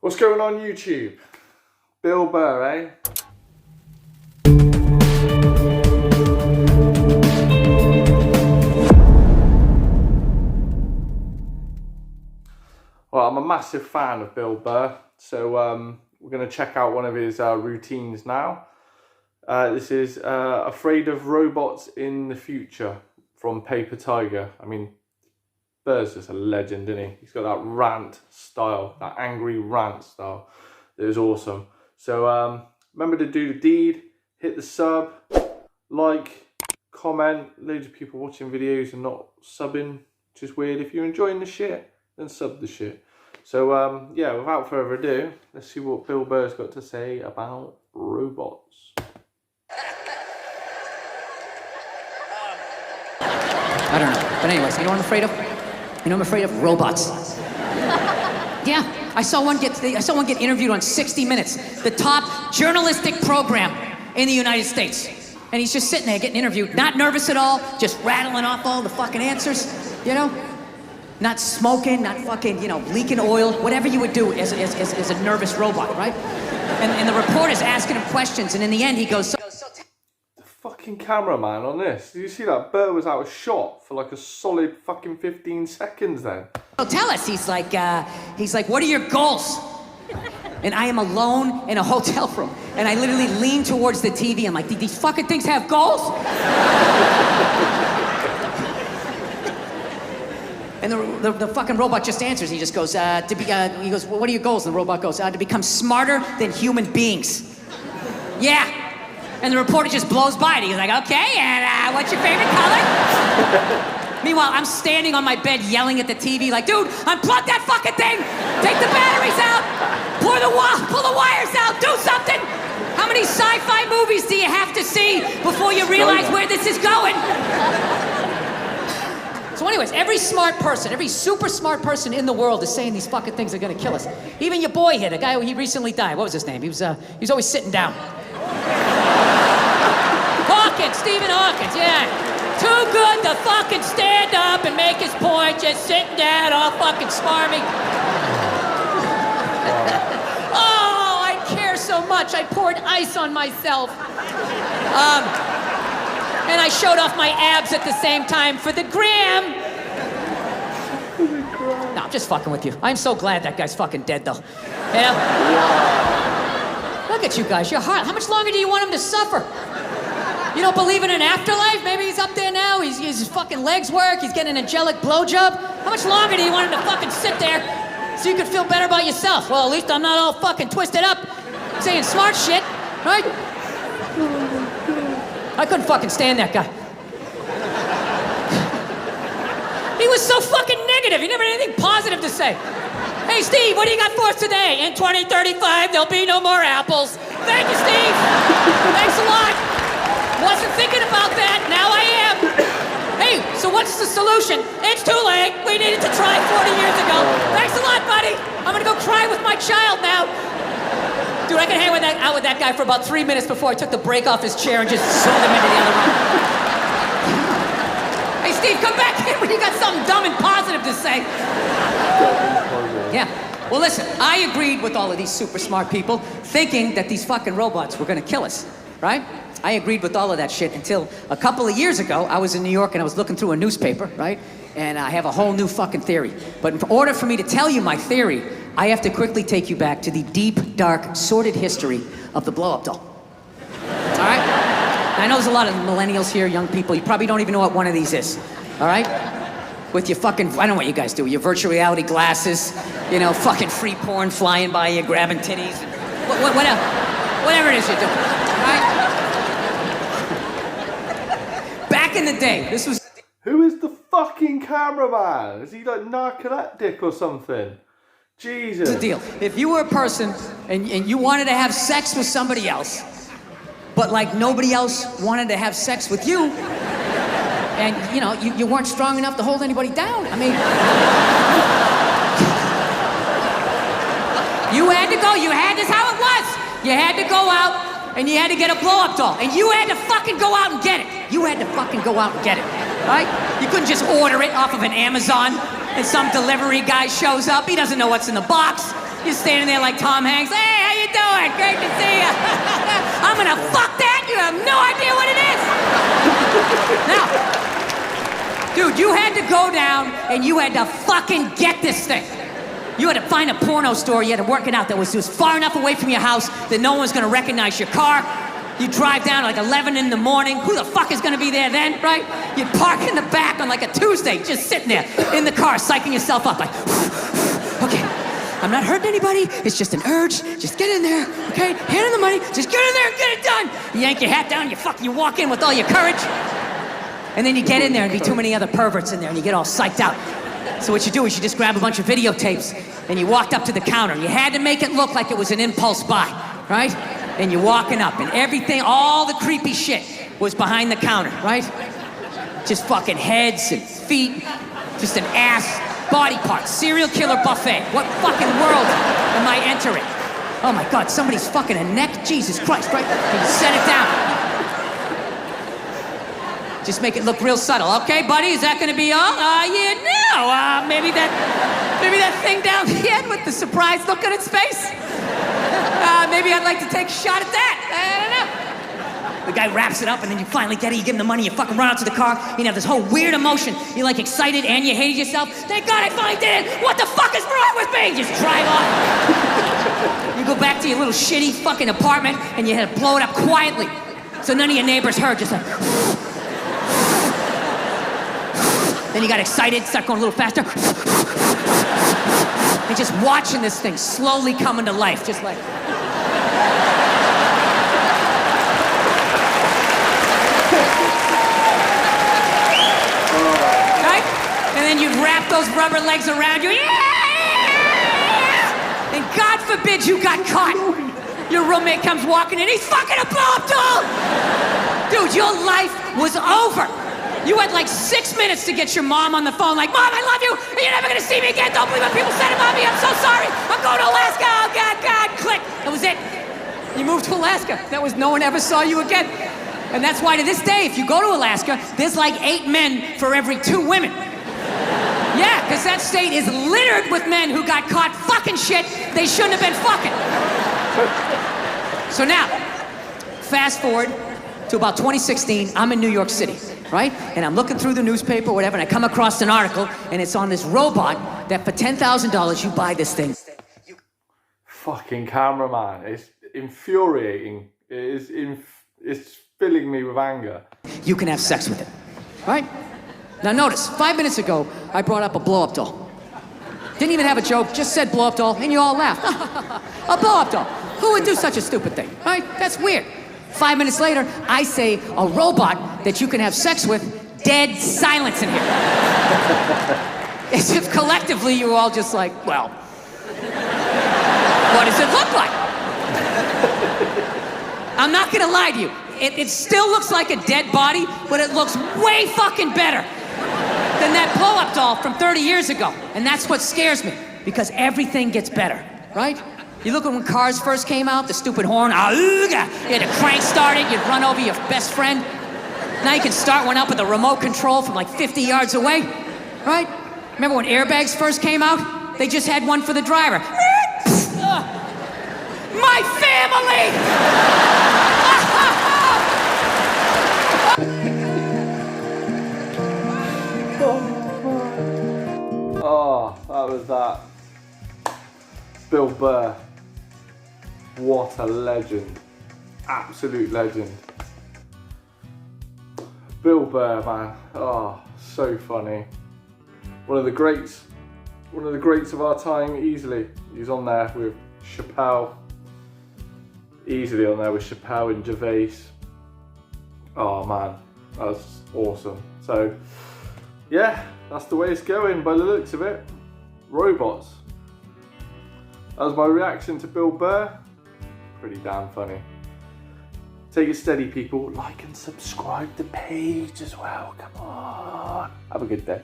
What's going on YouTube? Bill Burr, eh? Well, I'm a massive fan of Bill Burr, so we're going to check out one of his routines now. This is Afraid of Robots in the Future from Paper Tiger. I mean, Burr's just a legend, isn't he? He's got that rant style, that angry rant style. It is awesome. So remember to do the deed, hit the sub, like, comment. Loads of people watching videos and not subbing, which is weird. If you're enjoying the shit, then sub the shit. So yeah, without further ado, let's see what Bill Burr's got to say about robots. I don't know. But anyways, you know what I'm afraid of? You know what I'm afraid of? Robots. Yeah, I saw one get interviewed on 60 Minutes, the top journalistic program in the United States. And he's just sitting there getting interviewed, not nervous at all, just rattling off all the fucking answers, you know? Not smoking, not fucking, you know, leaking oil, whatever you would do as a nervous robot, right? And the reporter's asking him questions, and in the end he goes, The fucking cameraman on this, did you see that? Burr was out of shot for like a solid fucking 15 seconds then. So tell us, he's like, what are your goals? And I am alone in a hotel room, and I literally lean towards the TV. I'm like, these fucking things have goals? And the fucking robot just answers. He just goes, he goes, well, what are your goals? And the robot goes, to become smarter than human beings. Yeah. And the reporter just blows by it. He's like, okay, and what's your favorite color? Meanwhile, I'm standing on my bed yelling at the TV like, dude, unplug that fucking thing! Take the batteries out! Pull the wires out! Do something! How many sci-fi movies do you have to see before you realize where this is going? So anyways, every smart person, every super smart person in the world is saying these fucking things are gonna kill us. Even your boy here, the guy he recently died, what was his name? He was always sitting down. Hawkins, Stephen Hawkins, yeah. Too good to fucking stand up and make his point, just sitting down all fucking smarmy. Oh, I care so much, I poured ice on myself. And I showed off my abs at the same time for the gram. No, I'm just fucking with you. I'm so glad that guy's fucking dead, though. You know? Look at you guys, you're hard. How much longer do you want him to suffer? You don't believe in an afterlife? Maybe he's up there now, his fucking legs work, he's getting an angelic blowjob. How much longer do you want him to fucking sit there so you can feel better about yourself? Well, at least I'm not all fucking twisted up saying smart shit, right? I couldn't fucking stand that guy. He was so fucking negative. He never had anything positive to say. Hey, Steve, what do you got for us today? In 2035, there'll be no more apples. Thank you, Steve. Thanks a lot. Wasn't thinking about that. Now I am. Hey, so what's the solution? It's too late. We needed to try 40 years ago. Thanks a lot, buddy. I'm gonna go cry with my child now. Dude, I could hang out with that guy for about 3 minutes before I took the brake off his chair and just threw him into the other room. Hey, Steve, come back here when you got something dumb and positive to say. Yeah. Well, listen, I agreed with all of these super smart people thinking that these fucking robots were gonna kill us, right? I agreed with all of that shit until a couple of years ago, I was in New York and I was looking through a newspaper, right? And I have a whole new fucking theory. But in order for me to tell you my theory, I have to quickly take you back to the deep, dark, sordid history of the blow-up doll. All right? I know there's a lot of millennials here, young people. You probably don't even know what one of these is. All right? With your fucking, I don't know what you guys do, your virtual reality glasses, you know, fucking free porn flying by you, grabbing titties, and whatever it is you do. All right? Back in the day, this was... Who is the fucking cameraman? Is he like narcoleptic or something? Jesus. Here's the deal. If you were a person and you wanted to have sex with somebody else, but like nobody else wanted to have sex with you, and you know, you weren't strong enough to hold anybody down. I mean, you had to go, this is how it was. You had to go out and you had to get a blow-up doll, and you had to fucking go out and get it. You had to fucking go out and get it, right? You couldn't just order it off of an Amazon and some delivery guy shows up. He doesn't know what's in the box. You're standing there like Tom Hanks. Hey, how you doing? Great to see you. I'm gonna fuck that. You have no idea what it is. Now, dude, you had to go down and you had to fucking get this thing. You had to find a porno store. You had to work it out that was far enough away from your house that no one's gonna recognize your car. You drive down at like 11 in the morning. Who the fuck is gonna be there then, right? You park in the back on like a Tuesday, just sitting there in the car, psyching yourself up like, okay, I'm not hurting anybody. It's just an urge. Just get in there, okay? Hand in the money. Just get in there and get it done. You yank your hat down. You walk in with all your courage. And then you get in there and be too many other perverts in there and you get all psyched out. So what you do is you just grab a bunch of videotapes and you walked up to the counter. You had to make it look like it was an impulse buy, right? And you're walking up and everything, all the creepy shit was behind the counter, right? Just fucking heads and feet, just an ass, body parts, serial killer buffet. What fucking world am I entering? Oh my God, somebody's fucking a neck? Jesus Christ, right? And you set it down. Just make it look real subtle. Okay, buddy, is that gonna be all? Yeah, no. Maybe that thing down the end with the surprised look on its face. Maybe I'd like to take a shot at that. I don't know. The guy wraps it up, and then you finally get it. You give him the money. You fucking run out to the car. You have this whole weird emotion. You're like excited, and you hated yourself. Thank God I finally did it. What the fuck is wrong with me? Just drive off. You go back to your little shitty fucking apartment, and you had to blow it up quietly, so none of your neighbors heard. Just like. Then you got excited, start going a little faster. And just watching this thing slowly coming to life, just like. Right? And then you'd wrap those rubber legs around you. Yeah! And God forbid you got caught. Your roommate comes walking in, he's fucking a blow-up doll! Dude, your life was over. You had like 6 minutes to get your mom on the phone, like, Mom, I love you, and you're never gonna see me again. Don't believe what people said about me. I'm so sorry. I'm going to Alaska. Oh, God, click. That was it. You moved to Alaska. That was, no one ever saw you again. And that's why to this day, if you go to Alaska, there's like 8 men for every 2 women. Yeah, because that state is littered with men who got caught fucking shit they shouldn't have been fucking. So now, fast forward to about 2016, I'm in New York City. Right? And I'm looking through the newspaper or whatever, and I come across an article, and it's on this robot that for $10,000 you buy this thing. Fucking cameraman. It's infuriating. It's filling me with anger. You can have sex with it. Right? Now notice, 5 minutes ago, I brought up a blow-up doll. Didn't even have a joke, just said blow-up doll, and you all laughed. A blow-up doll. Who would do such a stupid thing? Right? That's weird. 5 minutes later, I say a robot that you can have sex with, dead silence in here. As if collectively you were all just like, well, what does it look like? I'm not gonna lie to you. It still looks like a dead body, but it looks way fucking better than that blow-up doll from 30 years ago. And that's what scares me, because everything gets better, right? You look at when cars first came out, the stupid horn, you had to crank start it, you'd run over your best friend. Now you can start one up with a remote control from like 50 yards away, right? Remember when airbags first came out? They just had one for the driver. My family! Oh, that was that. Bill Burr. What a legend. Absolute legend. Bill Burr, man. Oh, so funny. One of the greats of our time, easily. He's on there with Chappelle. Easily on there with Chappelle and Gervais. Oh man, that was awesome. So, yeah, that's the way it's going by the looks of it. Robots. That was my reaction to Bill Burr. Pretty damn funny. Take it steady, people. Like and subscribe the page as well. Come on. Have a good day.